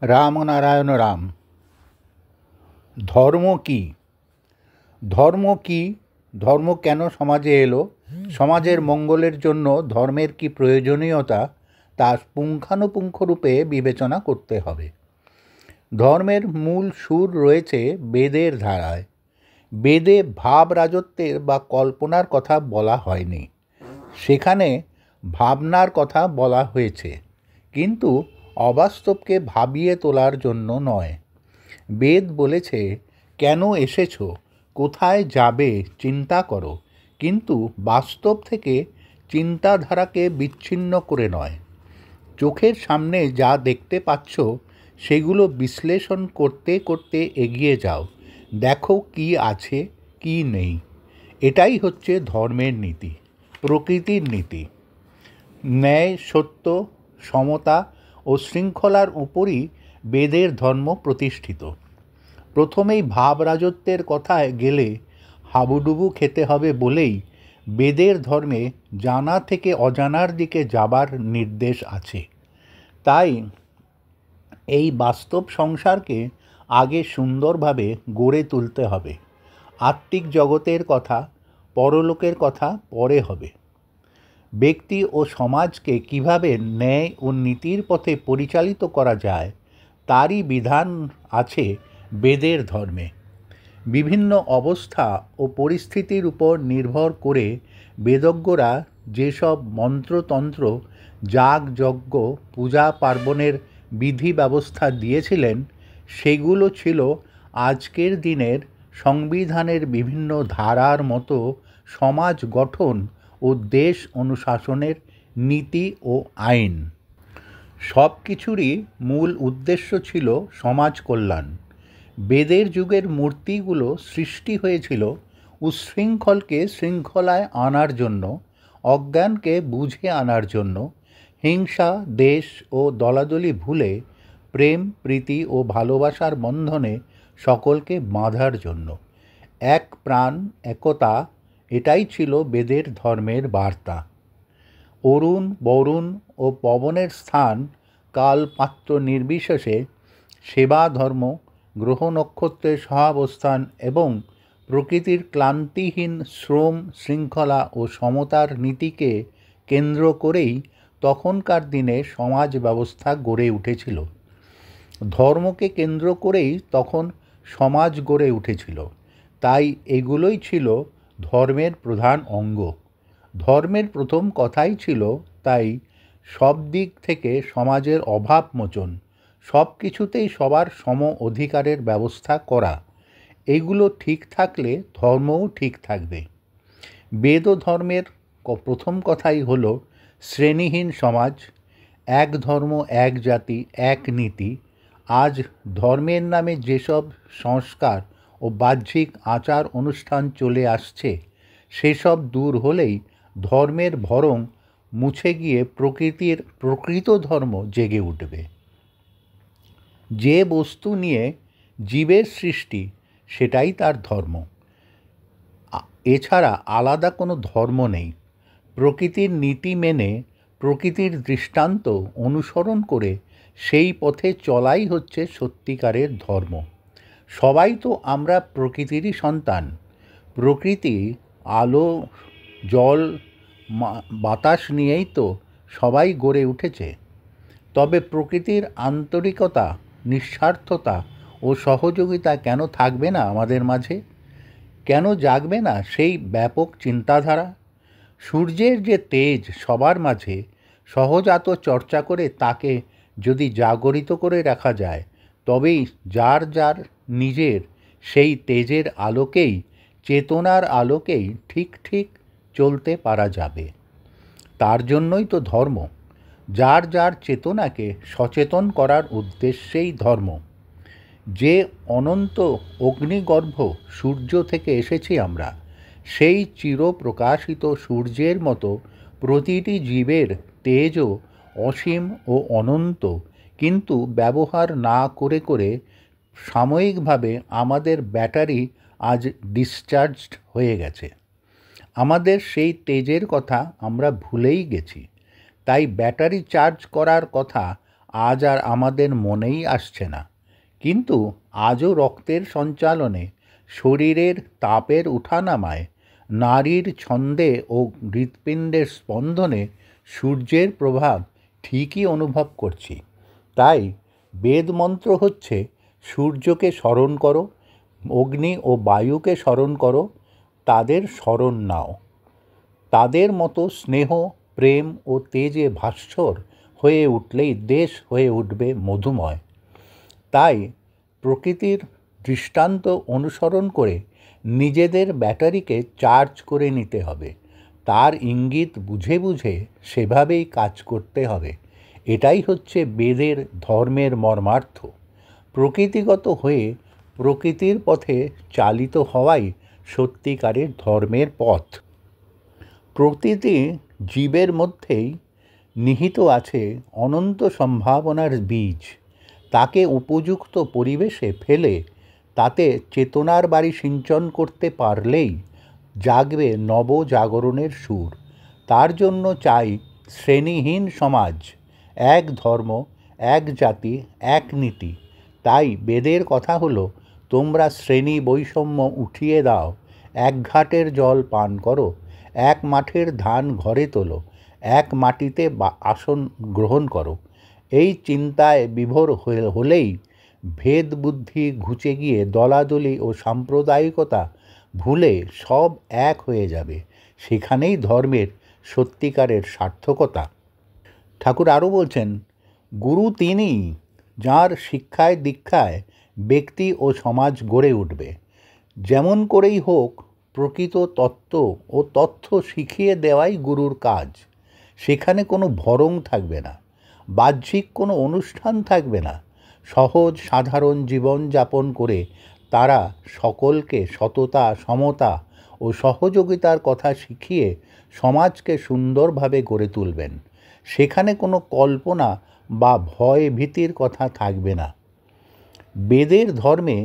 রামনারায়ণ রাম। ধর্ম কি? ধর্ম কি? ধর্ম কেন সমাজে এলো? সমাজের মঙ্গলের জন্য ধর্মের কি প্রয়োজনীয়তা তা পুঙ্খানুপুঙ্খরূপে বিবেচনা করতে হবে। ধর্মের মূল সুর রয়েছে বেদের ধারায়। বেদে ভাব রাজত্বের বা কল্পনার কথা বলা হয়নি, সেখানে ভাবনার কথা বলা হয়েছে, কিন্তু অবাস্তবকে ভাবিয়ে তোলার জন্য নয়। বেদ বলেছে, কেন এসেছো, কোথায় যাবে চিন্তা করো, কিন্তু বাস্তব থেকে চিন্তাধারাকে বিচ্ছিন্ন করে নয়। চোখের সামনে যা দেখতে পাচ্ছ সেগুলো বিশ্লেষণ করতে করতে এগিয়ে যাও, দেখো কি আছে কি নেই। এটাই হচ্ছে ধর্মের নীতি, প্রকৃতির নীতি। ন্যায়, সত্য, সমতা ও শৃঙ্খলার উপরই বেদের ধর্ম প্রতিষ্ঠিত। প্রথমেই ভাব রাজত্বের কথায় গেলে হাবুডুবু খেতে হবে বলেই বেদের ধর্মে জানা থেকে অজানার দিকে যাবার নির্দেশ আছে। তাই এই বাস্তব সংসারকে আগে সুন্দরভাবে গড়ে তুলতে হবে। আত্মিক জগতের কথা, পরলোকের কথা পরে হবে। ব্যক্তি ও সমাজকে কিভাবে ন্যায় ও নীতির পথে পরিচালিত করা যায় তারই বিধান আছে বেদের ধর্মে। বিভিন্ন অবস্থা ও পরিস্থিতির উপর নির্ভর করে বেদজ্ঞরা যেসব মন্ত্রতন্ত্র, যাগযজ্ঞ, পূজা পার্বণের বিধি ব্যবস্থা দিয়েছিলেন, সেগুলো ছিল আজকের দিনের সংবিধানের বিভিন্ন ধারার মতো সমাজ গঠন ও দেশ অনুশাসনের নীতি ও আইন। সব কিছুরই মূল উদ্দেশ্য ছিল সমাজ কল্যাণ। বেদের যুগের মূর্তিগুলো সৃষ্টি হয়েছিল উচ্ছৃঙ্খলকে শৃঙ্খলায় আনার জন্য, অজ্ঞানকে বুঝে আনার জন্য, হিংসা, দেশ ও দলাদলি ভুলে প্রেম, প্রীতি ও ভালোবাসার বন্ধনে সকলকে বাঁধার জন্য। এক প্রাণ, একতা, এটাই ছিল বেদের ধর্মের বার্তা। অরুণ, বরুণ ও পবনের স্থান, কাল পাত্র নির্বিশেষে সেবা ধর্ম, গ্রহ নক্ষত্রের সহাবস্থান এবং প্রকৃতির ক্লান্তিহীন শ্রম, শৃঙ্খলা ও সমতার নীতিকে কেন্দ্র করেই তখনকার দিনে সমাজ ব্যবস্থা গড়ে উঠেছিল। ধর্মকে কেন্দ্র করেই তখন সমাজ গড়ে উঠেছিল। তাই এগুলোই ছিল ধর্মের প্রধান অঙ্গ। ধর্মের প্রথম কথাই ছিল তাই সব দিক থেকে সমাজের অভাব মোচন, সব কিছুতেই সবার সম অধিকারের ব্যবস্থা করা। এগুলো ঠিক থাকলে ধর্মও ঠিক থাকবে। বেদ ও ধর্মের প্রথম কথাই হলো শ্রেণীহীন সমাজ, এক ধর্ম, এক জাতি, এক নীতি। আজ ধর্মের নামে যেসব সংস্কার ও বাহ্যিক আচার অনুষ্ঠান চলে আসছে, সেসব দূর হলেই ধর্মের ভরং মুছে গিয়ে প্রকৃতির প্রকৃত ধর্ম জেগে উঠবে। যে বস্তু নিয়ে জীবের সৃষ্টি, সেটাই তার ধর্ম। এছাড়া আলাদা কোনো ধর্ম নেই। প্রকৃতির নীতি মেনে, প্রকৃতির দৃষ্টান্ত অনুসরণ করে সেই পথে চলাই হচ্ছে সত্যিকারের ধর্ম। সবাই তো আমরা প্রকৃতিরই সন্তান। প্রকৃতি আলো, জল, বাতাস নিয়েই তো সবাই গড়ে উঠেছে। তবে প্রকৃতির আন্তরিকতা, নিঃস্বার্থতা ও সহযোগিতা কেন থাকবে না আমাদের মাঝে? কেন জাগবে না সেই ব্যাপক চিন্তাধারা? সূর্যের যে তেজ সবার মাঝে, সহজাত চর্চা করে তাকে যদি জাগরিত করে রাখা যায়, তবেই যার যার নিজের সেই তেজের আলোকেই, চেতনার আলোকেই ঠিক ঠিক চলতে পারা যাবে। তার জন্যই তো ধর্ম। যার যার চেতনাকে সচেতন করার উদ্দেশ্যেই ধর্ম। যে অনন্ত অগ্নিগর্ভ সূর্য থেকে এসেছি আমরা, সেই চিরপ্রকাশিত সূর্যের মতো প্রতিটি জীবের তেজও অসীম ও অনন্ত, কিন্তু ব্যবহার না করে করে সাময়িকভাবে আমাদের ব্যাটারি আজ ডিসচার্জড হয়ে গেছে। আমাদের সেই তেজের কথা আমরা ভুলেই গেছি। তাই ব্যাটারি চার্জ করার কথা আজ আর আমাদের মনেই আসছে না, কিন্তু আজও রক্তের সঞ্চালনে, শরীরের তাপের উঠানামায়, নারীর ছন্দে ও হৃৎপিণ্ডের স্পন্দনে সূর্যের প্রভাব ঠিকই অনুভব করছি। তাই বেদমন্ত্র হচ্ছে সূর্যকে স্মরণ করো, অগ্নি ও বায়ুকে স্মরণ করো, তাদের স্মরণ নাও। তাদের মতো স্নেহ, প্রেম ও তেজে ভাস্বর হয়ে উঠলেই দেশ হয়ে উঠবে মধুময়। তাই প্রকৃতির দৃষ্টান্ত অনুসরণ করে নিজেদের ব্যাটারিকে চার্জ করে নিতে হবে। তার ইঙ্গিত বুঝে বুঝে সেভাবেই কাজ করতে হবে। এটাই হচ্ছে বেদের ধর্মের মর্মার্থ। প্রকৃতিগত হয়ে প্রকৃতির পথে চালিত হওয়াই সত্যিকারের ধর্মের পথ। প্রতিটি জীবের মধ্যেই নিহিত আছে অনন্ত সম্ভাবনার বীজ। তাকে উপযুক্ত পরিবেশে ফেলে তাতে চেতনার বাড়ি সিঞ্চন করতে পারলেই জাগবে নবজাগরণের সুর। তার জন্য চাই শ্রেণীহীন সমাজ, এক ধর্ম, এক জাতি, এক নীতি। তাই বেদের কথা হলো, তোমরা শ্রেণী বৈষম্য উঠিয়ে দাও, এক ঘাটের জল পান করো, এক মাঠের ধান ঘরে তোলো, এক মাটিতে আসন গ্রহণ করো। এই চিন্তায় বিভোর হলেই ভেদ বুদ্ধি ঘুচে গিয়ে দলাদলি ও সাম্প্রদায়িকতা ভুলে সব এক হয়ে যাবে। সেখানেই ধর্মের সত্যিকারের সার্থকতা। ঠাকুর আরও বলছেন, গুরু তিনিই, যাঁর শিক্ষায় দীক্ষায় ব্যক্তি ও সমাজ গড়ে উঠবে। যেমন করেই হোক প্রকৃত তত্ত্ব ও তথ্য শিখিয়ে দেওয়াই গুরুর কাজ। সেখানে কোনো ভরং থাকবে না, বাহ্যিক কোনো অনুষ্ঠান থাকবে না। সহজ সাধারণ জীবন যাপন করে তারা সকলকে সততা, সমতা ও সহযোগিতার কথা শিখিয়ে সমাজকে সুন্দরভাবে গড়ে তুলবেন। সেখানে কোনো কল্পনা বা ভয় ভীতির কথা থাকবে না। বেদের ধর্মে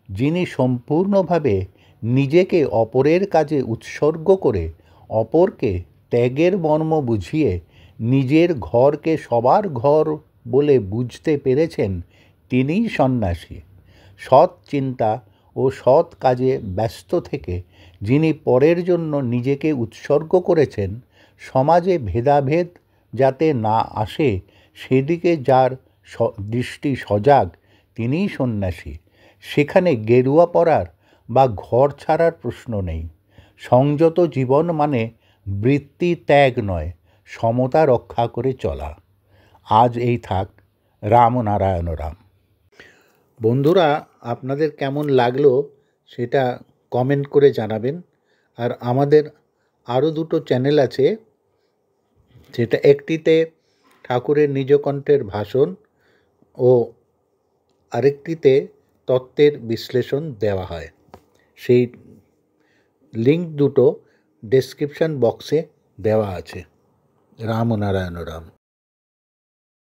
যিনি সম্পূর্ণভাবে নিজেকে অপরের কাজে উৎসর্গ করে অপরকে ত্যাগের মর্ম বুঝিয়ে নিজের ঘরকে সবার ঘর বলে বুঝতে পেরেছেন, তিনিই সন্ন্যাসী। সৎ চিন্তা ও সৎ কাজে ব্যস্ত থেকে যিনি পরের জন্য নিজেকে উৎসর্গ করেছেন, সমাজে ভেদাভেদ যাতে না আসে সেদিকে যার দৃষ্টি সজাগ, তিনিই সন্ন্যাসী। সেখানে গেরুয়া পরার বা ঘর ছাড়ার প্রশ্ন নেই। সংযত জীবন মানে বৃত্তি ত্যাগ নয়, সমতা রক্ষা করে চলা। আজ এই থাক। রাম নারায়ণ রাম। বন্ধুরা, আপনাদের কেমন লাগলো সেটা কমেন্ট করে জানাবেন। আর আমাদের আরও দুটো চ্যানেল আছে, সেটা একটিতে ঠাকুরের নিজকণ্ঠের ভাষণ ও আরেকটিতে তত্ত্বের বিশ্লেষণ দেওয়া হয়। সেই লিঙ্ক দুটো ডেসক্রিপশন বক্সে দেওয়া আছে। রাম নারায়ণ রাম।